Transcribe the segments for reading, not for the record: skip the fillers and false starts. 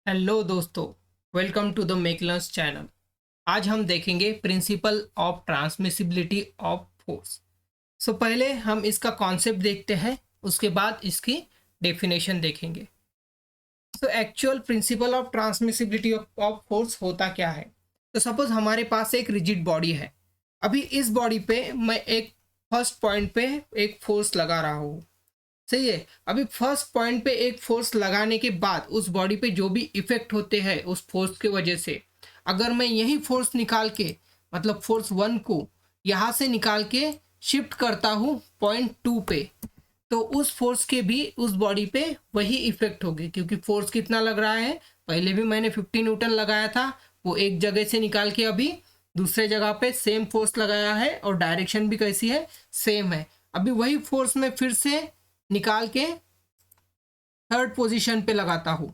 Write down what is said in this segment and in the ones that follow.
Hello दोस्तों, welcome to the मेकलर्स channel. आज हम देखेंगे principle of transmissibility of force. पहले हम इसका कॉन्सेप्ट देखते हैं, उसके बाद इसकी डेफिनेशन देखेंगे। Actual principle of transmissibility of force होता क्या है। तो सपोज हमारे पास एक रिजिड बॉडी है। अभी इस बॉडी पे मैं एक फर्स्ट पॉइंट पे एक फोर्स लगा रहा हूँ, सही है। अभी फर्स्ट पॉइंट पे एक फोर्स लगाने के बाद उस बॉडी पे जो भी इफेक्ट होते हैं उस फोर्स के वजह से, अगर मैं यही फोर्स निकाल के मतलब फोर्स 1 को यहाँ से निकाल के शिफ्ट करता हूँ पॉइंट 2 पे, तो उस फोर्स के भी उस बॉडी पे वही इफेक्ट होगी। क्योंकि फोर्स कितना लग रहा है, पहले भी मैंने 50 न्यूटन लगाया था, वो एक जगह से निकाल के अभी दूसरे जगह पे सेम फोर्स लगाया है और डायरेक्शन भी कैसी है, सेम है। अभी वही फोर्स में फिर से निकाल के थर्ड पोजीशन पे लगाता हूँ,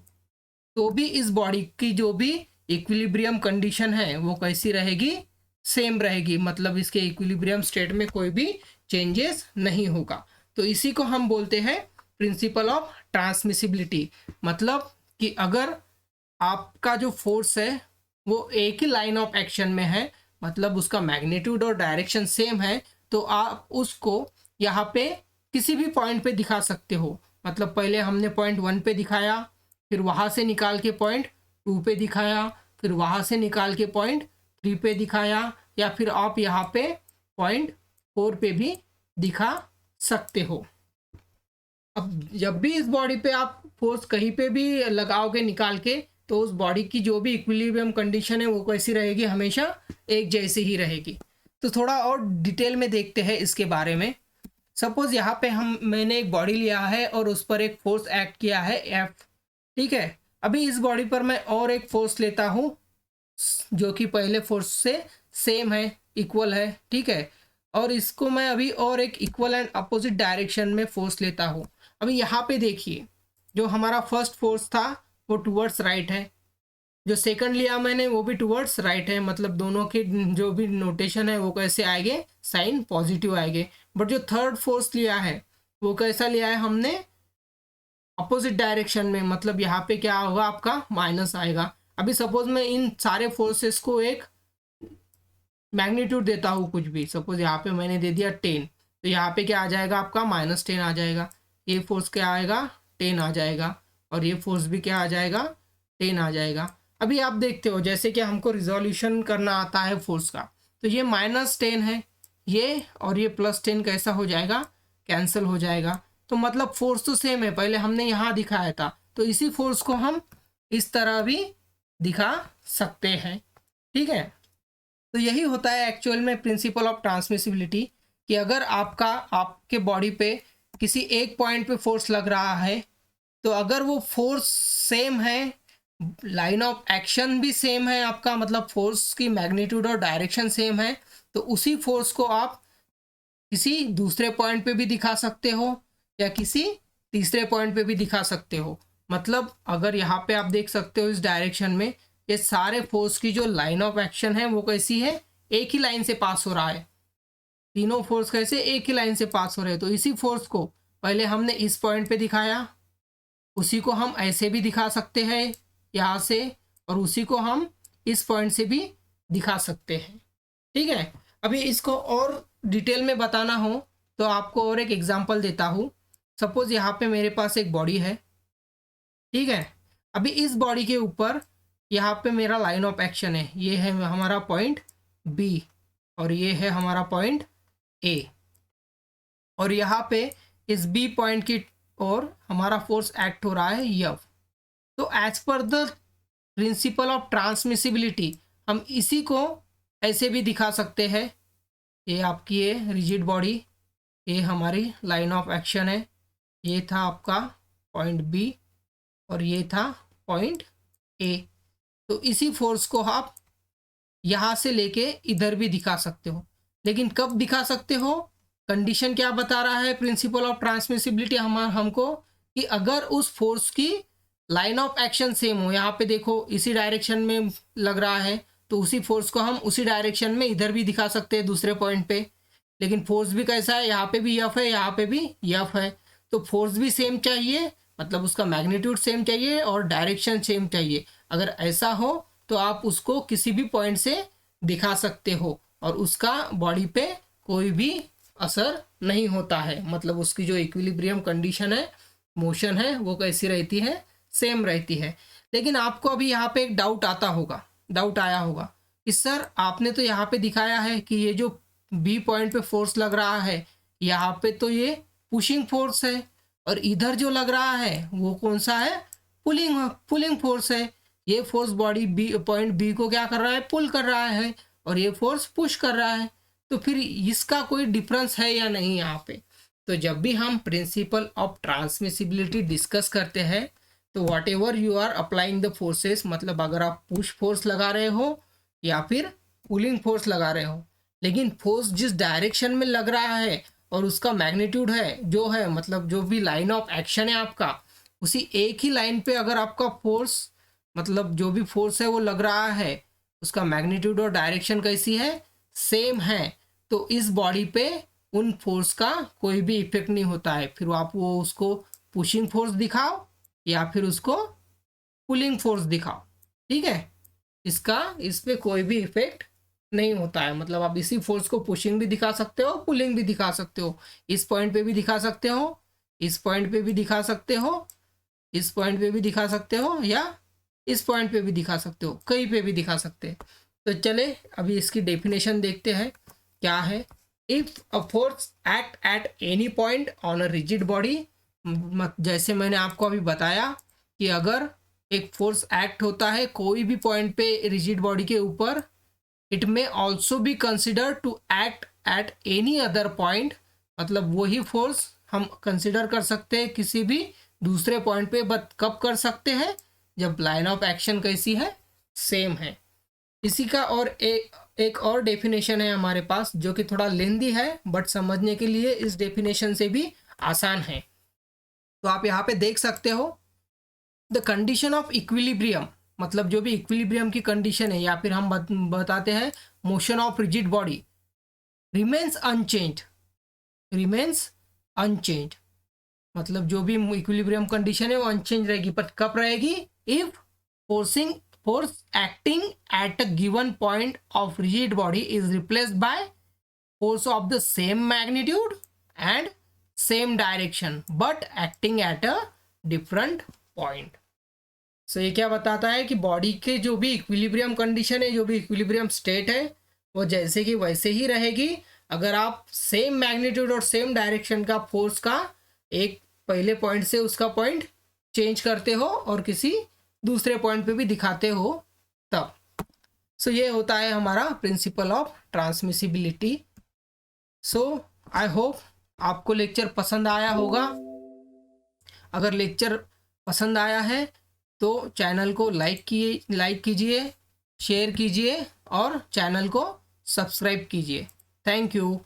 तो भी इस बॉडी की जो भी इक्विलिब्रियम कंडीशन है वो कैसी रहेगी, सेम रहेगी। मतलब इसके इक्विलिब्रियम स्टेट में कोई भी चेंजेस नहीं होगा। तो इसी को हम बोलते हैं प्रिंसिपल ऑफ ट्रांसमिसिबिलिटी। मतलब कि अगर आपका जो फोर्स है वो एक ही लाइन ऑफ एक्शन में है, मतलब उसका मैग्नीट्यूड और डायरेक्शन सेम है, तो आप उसको यहाँ पे किसी भी पॉइंट पे दिखा सकते हो। मतलब पहले हमने पॉइंट 1 पे दिखाया, फिर वहाँ से निकाल के पॉइंट 2 पे दिखाया, फिर वहाँ से निकाल के पॉइंट 3 पे दिखाया, या फिर आप यहाँ पे पॉइंट 4 पे भी दिखा सकते हो। अब जब भी इस बॉडी पे आप फोर्स कहीं पे भी लगाओगे निकाल के, तो उस बॉडी की जो भी इक्विलिब्रियम कंडीशन है वो कैसी रहेगी, हमेशा एक जैसी ही रहेगी। तो थोड़ा और डिटेल में देखते हैं इसके बारे में। सपोज यहाँ पे मैंने एक बॉडी लिया है और उस पर एक फोर्स एक्ट किया है F, ठीक है। अभी इस बॉडी पर मैं और एक फोर्स लेता हूँ जो कि पहले फोर्स से सेम है, इक्वल है, ठीक है। और इसको मैं अभी और एक इक्वल एंड अपोजिट डायरेक्शन में फोर्स लेता हूँ। अभी यहाँ पे देखिए, जो हमारा फर्स्ट फोर्स था वो टूवर्ड्स राइट है, जो सेकंड लिया मैंने वो भी टूवर्ड्स राइट है। मतलब दोनों के जो भी नोटेशन है वो कैसे आएंगे, साइन पॉजिटिव आएंगे। बट जो थर्ड फोर्स लिया है वो कैसा लिया है हमने, अपोजिट डायरेक्शन में। मतलब यहाँ पे क्या होगा, आपका माइनस आएगा। अभी सपोज मैं इन सारे फोर्सेस को एक मैग्नीट्यूड देता हूँ कुछ भी, सपोज यहाँ पे मैंने दे दिया 10, तो यहाँ पे क्या आ जाएगा, आपका -10 आ जाएगा। ये फोर्स क्या आएगा, 10 आ जाएगा, और ये फोर्स भी क्या आ जाएगा, 10 आ जाएगा। अभी आप देखते हो जैसे कि हमको रिजोल्यूशन करना आता है फोर्स का, तो ये -10 है, ये और ये +10 कैसा हो जाएगा, कैंसिल हो जाएगा। तो मतलब फोर्स तो सेम है, पहले हमने यहाँ दिखाया था, तो इसी फोर्स को हम इस तरह भी दिखा सकते हैं, ठीक है। तो यही होता है एक्चुअल में प्रिंसिपल ऑफ ट्रांसमिसिबिलिटी, कि अगर आपके बॉडी पे किसी एक पॉइंट पे फोर्स लग रहा है, तो अगर वो फोर्स सेम है, लाइन ऑफ एक्शन भी सेम है आपका, मतलब फोर्स की मैग्नीट्यूड और डायरेक्शन सेम है, तो उसी फोर्स को आप किसी दूसरे पॉइंट पे भी दिखा सकते हो या किसी तीसरे पॉइंट पे भी दिखा सकते हो। मतलब अगर यहाँ पे आप देख सकते हो इस डायरेक्शन में, ये सारे फोर्स की जो लाइन ऑफ एक्शन है वो कैसी है, एक ही लाइन से पास हो रहा है। तीनों फोर्स कैसे, एक ही लाइन से पास हो रहे हैं। तो इसी फोर्स को पहले हमने इस पॉइंट पे दिखाया, उसी को हम ऐसे भी दिखा सकते हैं यहाँ से, और उसी को हम इस पॉइंट से भी दिखा सकते हैं, ठीक है। अभी इसको और डिटेल में बताना हो तो आपको और एक एग्जांपल देता हूँ। सपोज यहाँ पे मेरे पास एक बॉडी है, ठीक है। अभी इस बॉडी के ऊपर यहाँ पे मेरा लाइन ऑफ एक्शन है, ये है हमारा पॉइंट B और ये है हमारा पॉइंट A, और यहाँ पे इस B पॉइंट की ओर हमारा फोर्स एक्ट हो रहा है F। तो as per the principle of transmissibility हम इसी को ऐसे भी दिखा सकते हैं, ये आपकी है रिजिड बॉडी, ये हमारी लाइन ऑफ एक्शन है, ये था आपका पॉइंट B और ये था पॉइंट A। तो इसी फोर्स को आप यहाँ से लेके इधर भी दिखा सकते हो। लेकिन कब दिखा सकते हो, कंडीशन क्या बता रहा है प्रिंसिपल ऑफ ट्रांसमिसिबिलिटी हमको, कि अगर उस फोर्स की लाइन ऑफ एक्शन सेम हो। यहाँ पे देखो इसी डायरेक्शन में लग रहा है, तो उसी फोर्स को हम उसी डायरेक्शन में इधर भी दिखा सकते हैं दूसरे पॉइंट पे। लेकिन फोर्स भी कैसा है, यहाँ पे भी F है, यहाँ पे भी F है, तो फोर्स भी सेम चाहिए, मतलब उसका मैग्नीट्यूड सेम चाहिए और डायरेक्शन सेम चाहिए। अगर ऐसा हो तो आप उसको किसी भी पॉइंट से दिखा सकते हो और उसका बॉडी पे कोई भी असर नहीं होता है। मतलब उसकी जो इक्विलिब्रियम कंडीशन है, मोशन है, वो कैसी रहती है, सेम रहती है। लेकिन आपको अभी यहाँ पे एक डाउट आया होगा कि सर आपने तो यहाँ पे दिखाया है कि ये जो बी पॉइंट पे फोर्स लग रहा है, यहाँ पे तो ये पुशिंग फोर्स है और इधर जो लग रहा है वो कौन सा है, पुलिंग फोर्स है। ये force body B point B को क्या कर रहा है, पुल कर रहा है और ये फोर्स पुश कर रहा है। तो फिर इसका कोई डिफरेंस है या नहीं यहाँ पे। तो जब भी हम प्रिंसिपल ऑफ ट्रांसमिसिबिलिटी डिस्कस करते हैं तो whatever you are applying the forces, मतलब अगर आप पुश फोर्स लगा रहे हो या फिर पुलिंग फोर्स लगा रहे हो, लेकिन फोर्स जिस डायरेक्शन में लग रहा है और उसका मैग्नीट्यूड है जो है, मतलब जो भी लाइन ऑफ एक्शन है आपका, उसी एक ही लाइन पे अगर आपका फोर्स, मतलब जो भी फोर्स है वो लग रहा है, उसका मैग्नीट्यूड और डायरेक्शन कैसी है, सेम है, तो इस बॉडी पे उन फोर्स का कोई भी इफेक्ट नहीं होता है। फिर आप वो उसको पुशिंग फोर्स दिखाओ या फिर उसको पुलिंग फोर्स दिखाओ, ठीक है, इस पे कोई भी इफेक्ट नहीं होता है। मतलब आप इसी फोर्स को पुशिंग भी दिखा सकते हो, पुलिंग भी दिखा सकते हो, इस पॉइंट पे भी दिखा सकते हो, इस पॉइंट पे भी दिखा सकते हो, इस पॉइंट पे भी दिखा सकते हो, या इस पॉइंट पे भी दिखा सकते हो, कहीं पे भी दिखा सकते हैं। तो चले अभी इसकी डेफिनेशन देखते हैं क्या है। If a force act at any point on a rigid body, जैसे मैंने आपको अभी बताया कि अगर एक फोर्स एक्ट होता है कोई भी पॉइंट पे रिजिड बॉडी के ऊपर, it may also be consider to act at any other point, मतलब वही फोर्स हम कंसिडर कर सकते हैं किसी भी दूसरे पॉइंट पे, बट कब कर सकते हैं, जब लाइन ऑफ एक्शन कैसी है, सेम है। इसी का और एक और डेफिनेशन है हमारे पास जो कि थोड़ा लेंदी है बट समझने के लिए इस डेफिनेशन से भी आसान है। तो आप यहाँ पे देख सकते हो, द कंडीशन ऑफ इक्विलिब्रियम, मतलब जो भी इक्विलिब्रियम की कंडीशन है या फिर हम बताते हैं motion of rigid body, remains unchange, मतलब जो भी इक्विलिब्रियम कंडीशन है वो अनचेंज रहेगी, पर कब रहेगी, if force acting at a given point of rigid body is replaced by force of the same magnitude and same direction but acting at a different point. So ये क्या बताता है कि बॉडी के जो भी इक्विलिब्रियम कंडीशन है, जो भी इक्विलिब्रियम स्टेट है, वो जैसे कि वैसे ही रहेगी अगर आप सेम मैग्नीट्यूड और सेम डायरेक्शन का फोर्स का एक पहले पॉइंट से उसका पॉइंट चेंज करते हो और किसी दूसरे पॉइंट पे भी दिखाते हो तब। सो ये होता है हमारा principle of transmissibility. So I hope आपको लेक्चर पसंद आया होगा। अगर लेक्चर पसंद आया है तो चैनल को लाइक कीजिए, शेयर कीजिए और चैनल को सब्सक्राइब कीजिए। Thank you.